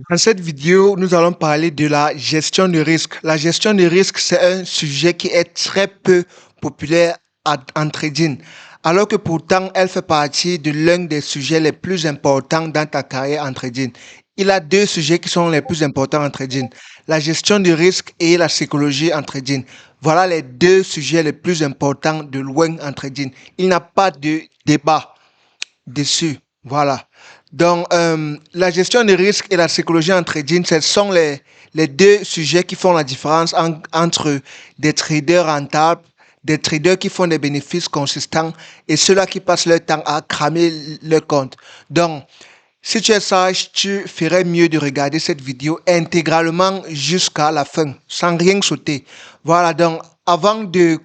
Dans cette vidéo, nous allons parler de la gestion de risque. La gestion de risque, c'est un sujet qui est très peu populaire en trading, alors que pourtant, elle fait partie de l'un des sujets les plus importants dans ta carrière en trading. Il y a deux sujets qui sont les plus importants en trading, la gestion du risque et la psychologie en trading. Voilà les deux sujets les plus importants de loin en trading. Il n'y a pas de débat dessus. Voilà. Donc, la gestion des risques et la psychologie en trading, ce sont les deux sujets qui font la différence entre des traders rentables, des traders qui font des bénéfices consistants et ceux-là qui passent leur temps à cramer leur compte. Donc, si tu es sage, tu ferais mieux de regarder cette vidéo intégralement jusqu'à la fin, sans rien sauter. Voilà, donc avant de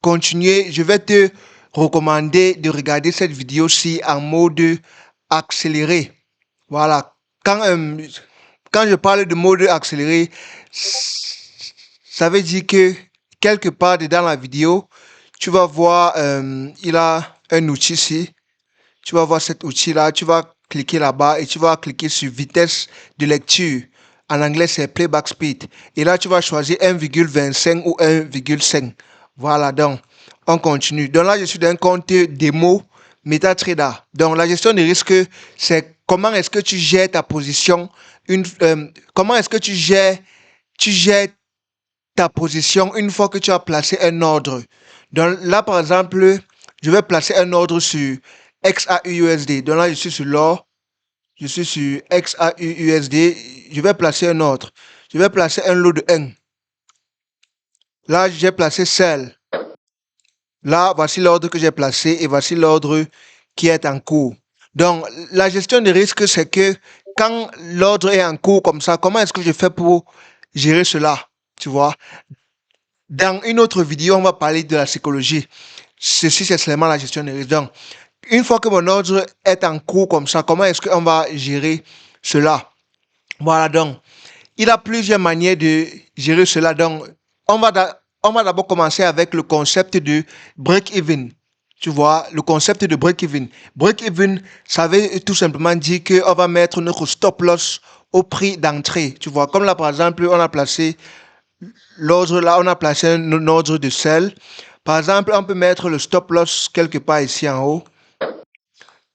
continuer, je vais te recommander de regarder cette vidéo-ci en mode accéléré. Voilà, quand je parle de mode accéléré, ça veut dire que quelque part dans la vidéo, tu vas voir, il a un outil ici. Tu vas voir cet outil-là, tu vas cliquer là-bas et tu vas cliquer sur vitesse de lecture. En anglais, c'est playback speed. Et là, tu vas choisir 1,25 ou 1,5. Voilà, donc, on continue. Donc là, je suis dans un compte démo MetaTrader. Donc, la gestion des risques, c'est comment est-ce que tu gères ta position, comment est-ce que tu gères ta position une fois que tu as placé un ordre. Donc là, par exemple, je vais placer un ordre sur XAUUSD. Donc là, je suis sur l'or, je suis sur XAUUSD, je vais placer un ordre. Je vais placer un lot de 1. Là, j'ai placé sell. Là, voici l'ordre que j'ai placé et voici l'ordre qui est en cours. Donc, la gestion des risques, c'est que quand l'ordre est en cours comme ça, comment est-ce que je fais pour gérer cela? Tu vois? Dans une autre vidéo, on va parler de la psychologie. Ceci, c'est seulement la gestion des risques. Donc, une fois que mon ordre est en cours comme ça, comment est-ce qu'on va gérer cela? Voilà, donc, il y a plusieurs manières de gérer cela. Donc, on va d'abord commencer avec le concept de break-even. Tu vois, le concept de break-even. Break-even, ça veut tout simplement dire qu'on va mettre notre stop-loss au prix d'entrée. Tu vois, comme là, par exemple, on a placé l'ordre là, on a placé un ordre de sel. Par exemple, on peut mettre le stop loss quelque part ici en haut.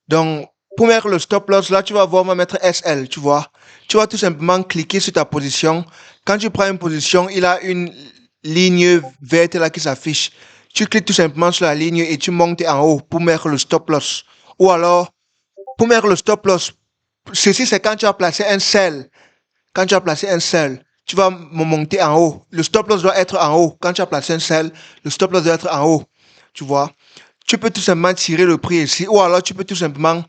Donc, pour mettre le stop loss là, tu vas voir, on va mettre SL, tu vois. Tu vas tout simplement cliquer sur ta position. Quand tu prends une position, il a une ligne verte là qui s'affiche. Tu cliques tout simplement sur la ligne et tu montes en haut pour mettre le stop loss. Ou alors, pour mettre le stop loss, ceci c'est quand tu as placé un sell. Quand tu as placé un sell, tu vas monter en haut. Le stop loss doit être en haut. Quand tu as placé un sell, le stop loss doit être en haut. Tu vois. Tu peux tout simplement tirer le prix ici. Ou alors tu peux tout simplement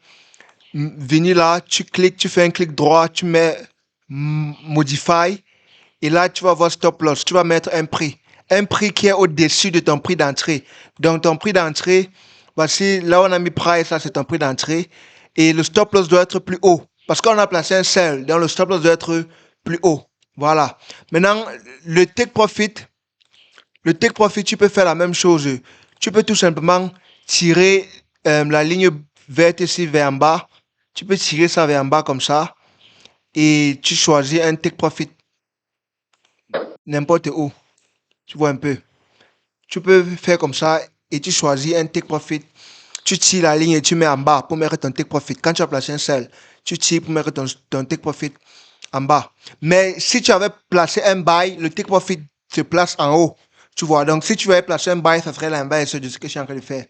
venir là, tu cliques, tu fais un clic droit, tu mets Modify. Et là, tu vas voir stop loss. Tu vas mettre un prix. Un prix qui est au-dessus de ton prix d'entrée. Donc ton prix d'entrée, voici, là on a mis price, ça c'est ton prix d'entrée. Et le stop loss doit être plus haut. Parce qu'on a placé un sell, donc le stop loss doit être plus haut. Voilà. Maintenant, le take profit, tu peux faire la même chose. Tu peux tout simplement tirer la ligne verte ici vers en bas. Tu peux tirer ça vers en bas comme ça. Et tu choisis un take profit n'importe où. Tu vois un peu. Tu peux faire comme ça et tu choisis un take profit. Tu tires la ligne et tu mets en bas pour mettre ton take profit. Quand tu as placé un sell, tu tires pour mettre ton take profit en bas. Mais si tu avais placé un buy, le take profit se place en haut. Tu vois, donc si tu avais placé un buy, ça ferait l'inverse de ce que je suis en train de faire.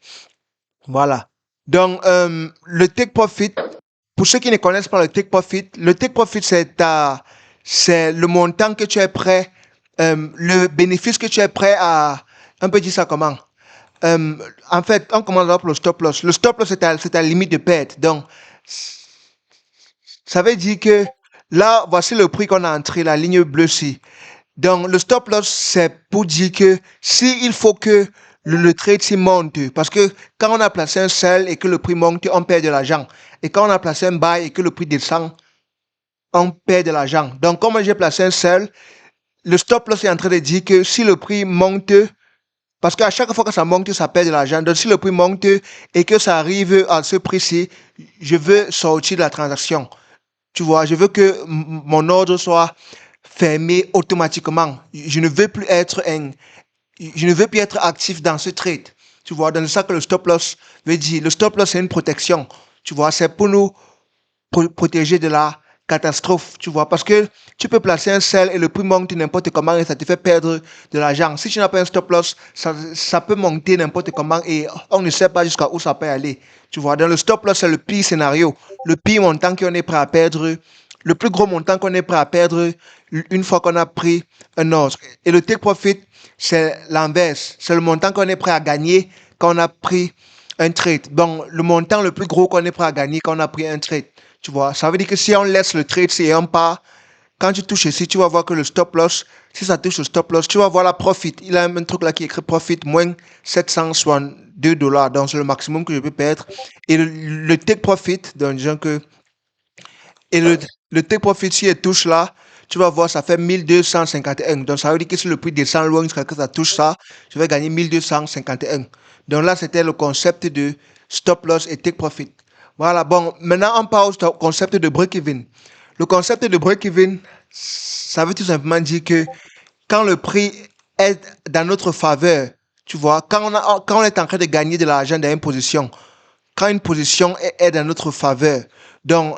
Voilà. Donc, le take profit, pour ceux qui ne connaissent pas le take profit, c'est le montant que tu es prêt, le bénéfice que tu es prêt à, on peut dire ça comment? En fait, on commence par le stop loss. Le stop loss, c'est ta limite de perte. Donc, ça veut dire que là, voici le prix qu'on a entré, la ligne bleue-ci. Donc, le stop loss, c'est pour dire que si il faut que le trade s'y monte, parce que quand on a placé un sell et que le prix monte, on perd de l'argent. Et quand on a placé un buy et que le prix descend, on perd de l'argent. Donc, comme j'ai placé un sell, le stop loss est en train de dire que si le prix monte, parce qu'à chaque fois que ça monte, ça perd de l'argent. Donc, si le prix monte et que ça arrive à ce prix-ci, je veux sortir de la transaction. Tu vois, je veux que mon ordre soit fermé automatiquement. Je ne veux plus être actif dans ce trade. Tu vois, dans ça que le stop loss veut dire. Le stop loss, c'est une protection. Tu vois, c'est pour nous protéger de la catastrophe. Tu vois, parce que tu peux placer un sell et le prix monte n'importe comment et ça te fait perdre de l'argent. Si tu n'as pas un stop loss, ça peut monter n'importe comment et on ne sait pas jusqu'à où ça peut aller. Tu vois, dans le stop loss, c'est le pire scénario. Le pire montant qu'on est prêt à perdre, le plus gros montant qu'on est prêt à perdre une fois qu'on a pris un ordre. Et le take profit, c'est l'inverse. C'est le montant qu'on est prêt à gagner quand on a pris un trade. Bon, le montant le plus gros qu'on est prêt à gagner quand on a pris un trade. Tu vois, ça veut dire que si on laisse le trade, si on part, quand tu touches ici, tu vas voir que le stop loss, si ça touche le stop loss, tu vas voir la profit. Il a un truc là qui est écrit profit moins 762 dollars. Donc, c'est le maximum que je peux perdre. Et le take profit, donc, disons que, et le take profit, si il touche là, tu vas voir, ça fait 1251. Donc, ça veut dire que si le prix descend loin jusqu'à que ça touche ça, je vais gagner 1251. Donc là, c'était le concept de stop loss et take profit. Voilà, bon, maintenant on parle au concept de break-even. Le concept de break-even, ça veut tout simplement dire que quand le prix est dans notre faveur, tu vois, quand on est en train de gagner de l'argent dans une position, quand une position est dans notre faveur, donc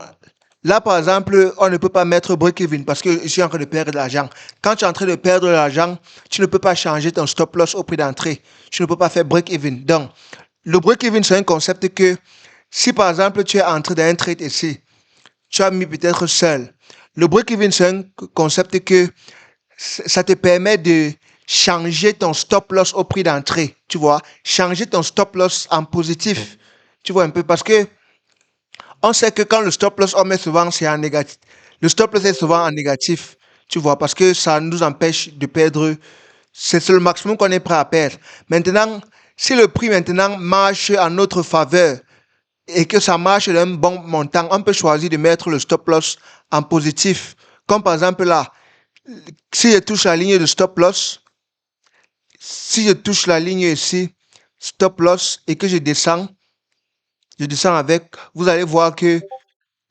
là, par exemple, on ne peut pas mettre break-even parce que je suis en train de perdre de l'argent. Quand tu es en train de perdre de l'argent, tu ne peux pas changer ton stop loss au prix d'entrée. Tu ne peux pas faire break-even. Donc, le break-even, c'est un concept que si par exemple tu es entré dans un trade ici, tu as mis peut-être seul. Le break-even, c'est un concept que ça te permet de changer ton stop loss au prix d'entrée. Tu vois, changer ton stop loss en positif. Tu vois un peu parce que on sait que quand le stop loss, on met souvent, c'est en négatif. Le stop loss est souvent en négatif, tu vois, parce que ça nous empêche de perdre. C'est le maximum qu'on est prêt à perdre. Maintenant, si le prix maintenant marche en notre faveur et que ça marche d'un bon montant, on peut choisir de mettre le stop loss en positif. Comme par exemple là, si je touche la ligne de stop loss, si je touche la ligne ici, stop loss, et que je descends avec, vous allez voir que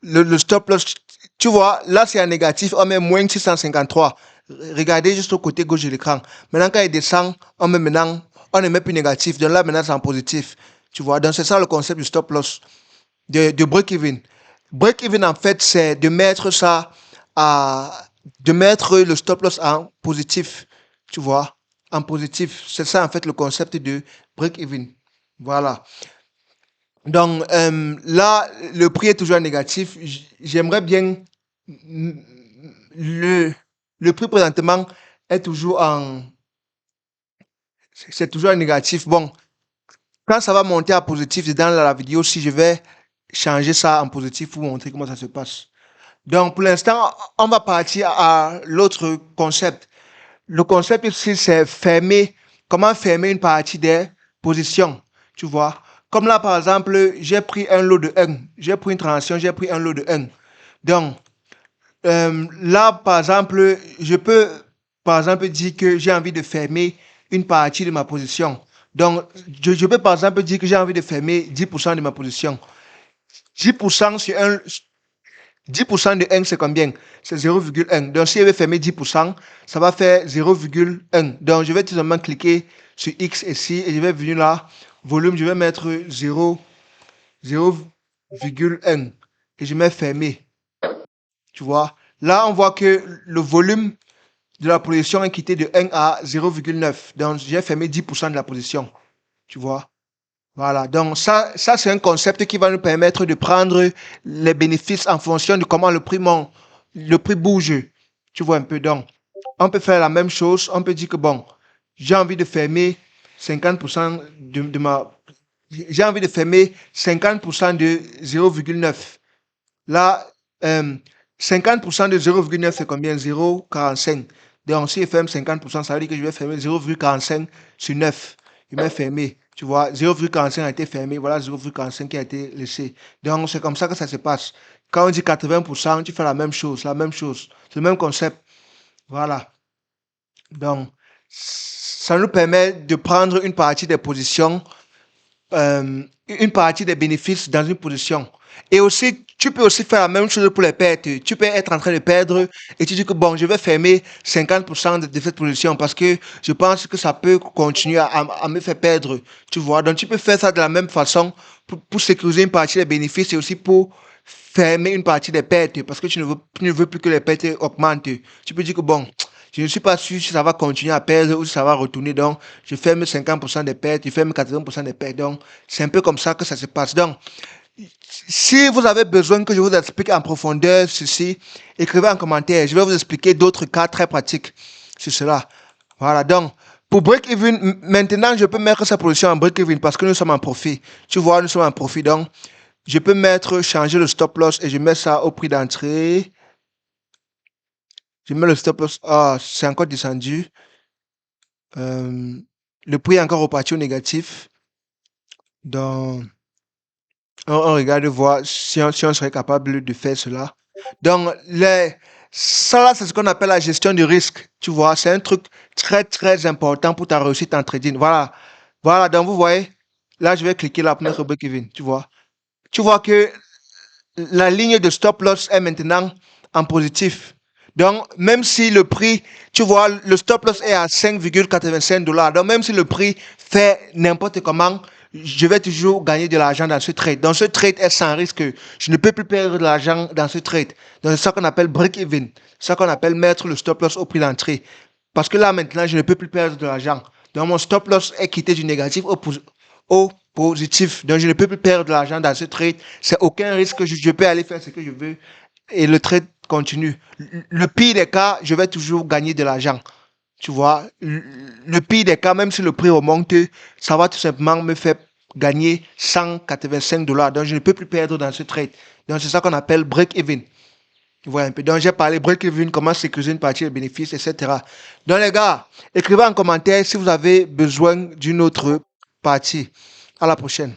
le stop loss, tu vois, là c'est en négatif, on met moins 653. Regardez juste au côté gauche de l'écran. Maintenant, quand il descend, on ne met plus négatif. Donc là, maintenant, c'est en positif. Tu vois, donc c'est ça le concept du stop loss, de break-even. Break-even, en fait, c'est de mettre de mettre le stop loss en positif. Tu vois, en positif. C'est ça, en fait, le concept de break-even. Voilà. Donc là, le prix est toujours négatif. J'aimerais bien le, le prix présentement est toujours c'est toujours négatif. Bon, quand ça va monter à positif dans la vidéo, si je vais changer ça en positif pour montrer comment ça se passe. Donc pour l'instant, on va partir à l'autre concept. Le concept ici, c'est fermer, comment fermer une partie des positions, tu vois. Comme là, par exemple, j'ai pris un lot de 1, j'ai pris une transaction, j'ai pris un lot de 1. Donc, là, par exemple, je peux, par exemple, dire que j'ai envie de fermer une partie de ma position. Donc, je peux, par exemple, dire que j'ai envie de fermer 10% de ma position. 10% sur un, 10% de 1, c'est combien? C'est 0,1. Donc, si je vais fermer 10%, ça va faire 0,1. Donc, je vais tout simplement cliquer sur X ici et je vais venir là, volume, je vais mettre 0,1 et je mets fermer. Tu vois? Là, on voit que le volume de la position est quitté de 1 à 0,9. Donc, j'ai fermé 10% de la position. Tu vois? Voilà, donc ça c'est un concept qui va nous permettre de prendre les bénéfices en fonction de comment le prix bouge. Tu vois un peu, donc on peut faire la même chose, on peut dire que bon, j'ai envie de fermer 50% de ma... J'ai envie de fermer 50% de 0,9. Là, 50% de 0,9 c'est combien? 0,45. Donc si je ferme 50%, ça veut dire que je vais fermer 0,45 sur 9. Je vais fermer. Tu vois, 0,45 a été fermé, voilà 0,45 qui a été laissé. Donc, c'est comme ça que ça se passe. Quand on dit 80%, tu fais la même chose, la même chose. C'est le même concept. Voilà. Donc, ça nous permet de prendre une partie des positions, une partie des bénéfices dans une position. Et aussi, tu peux aussi faire la même chose pour les pertes. Tu peux être en train de perdre et tu dis que bon, je vais fermer 50% de cette position parce que je pense que ça peut continuer à me faire perdre. Tu vois, donc tu peux faire ça de la même façon pour sécuriser une partie des bénéfices et aussi pour fermer une partie des pertes parce que tu ne veux plus que les pertes augmentent. Tu peux dire que bon, je ne suis pas sûr si ça va continuer à perdre ou si ça va retourner. Donc, je ferme 50% des pertes, je ferme 80% des pertes. Donc, c'est un peu comme ça que ça se passe. Donc, si vous avez besoin que je vous explique en profondeur ceci, écrivez en commentaire. Je vais vous expliquer d'autres cas très pratiques sur cela. Voilà, donc, pour break-even, maintenant, je peux mettre sa position en break-even parce que nous sommes en profit. Tu vois, nous sommes en profit. Donc, je peux mettre, changer le stop loss et je mets ça au prix d'entrée. Je mets le stop loss. Ah, c'est encore descendu. Euh, le prix est encore reparti au négatif. Donc, on regarde voir si on serait capable de faire cela. Donc, ça là, c'est ce qu'on appelle la gestion du risque. Tu vois, c'est un truc très, très important pour ta réussite en trading. Voilà. Voilà, donc vous voyez, là, je vais cliquer là pour mettre break-even. Tu vois. Tu vois que la ligne de stop loss est maintenant en positif. Donc, même si le prix, tu vois, le stop loss est à 5,85 $. Donc, même si le prix fait n'importe comment, je vais toujours gagner de l'argent dans ce trade. Dans ce trade est sans risque. Je ne peux plus perdre de l'argent dans ce trade. Donc, c'est ça qu'on appelle break-even. C'est ça qu'on appelle mettre le stop loss au prix d'entrée. Parce que là, maintenant, je ne peux plus perdre de l'argent. Donc, mon stop loss est quitté du négatif au positif. Donc, je ne peux plus perdre de l'argent dans ce trade. C'est aucun risque. Je peux aller faire ce que je veux et le trade continue. Le pire des cas, je vais toujours gagner de l'argent. Tu vois, le pire des cas, même si le prix remonte, ça va tout simplement me faire gagner 185 $. Donc, je ne peux plus perdre dans ce trade. Donc, c'est ça qu'on appelle break-even. Voilà un peu. Donc, j'ai parlé break-even, comment sécuriser une partie des bénéfices, etc. Donc, les gars, écrivez en commentaire si vous avez besoin d'une autre partie. À la prochaine.